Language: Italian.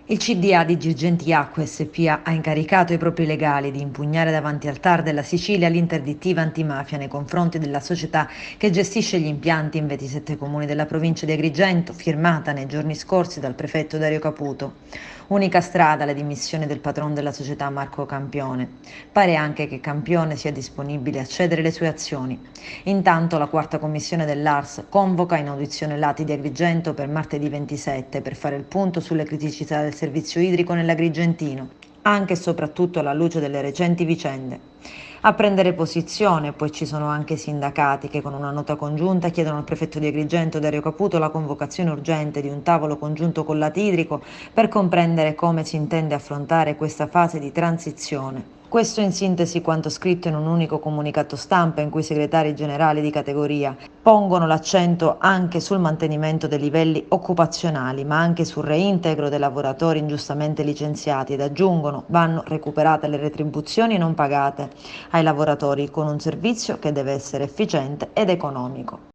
Il CDA di Girgenti Acque SpA ha incaricato i propri legali di impugnare davanti al TAR della Sicilia l'interdittiva antimafia nei confronti della società che gestisce gli impianti in 27 comuni della provincia di Agrigento, firmata nei giorni scorsi dal prefetto Dario Caputo. Unica strada le dimissioni del patron della società Marco Campione. Pare anche che Campione sia disponibile a cedere le sue azioni. Intanto la quarta commissione dell'ARS convoca in audizione Lati di Agrigento per martedì 27 per fare il punto sulle criticità del servizio idrico nell'Agrigentino, anche e soprattutto alla luce delle recenti vicende. A prendere posizione, poi ci sono anche i sindacati che con una nota congiunta chiedono al prefetto di Agrigento Dario Caputo la convocazione urgente di un tavolo congiunto con Lati Idrico per comprendere come si intende affrontare questa fase di transizione. Questo in sintesi quanto scritto in un unico comunicato stampa in cui i segretari generali di categoria pongono l'accento anche sul mantenimento dei livelli occupazionali, ma anche sul reintegro dei lavoratori ingiustamente licenziati ed aggiungono vanno recuperate le retribuzioni non pagate ai lavoratori con un servizio che deve essere efficiente ed economico.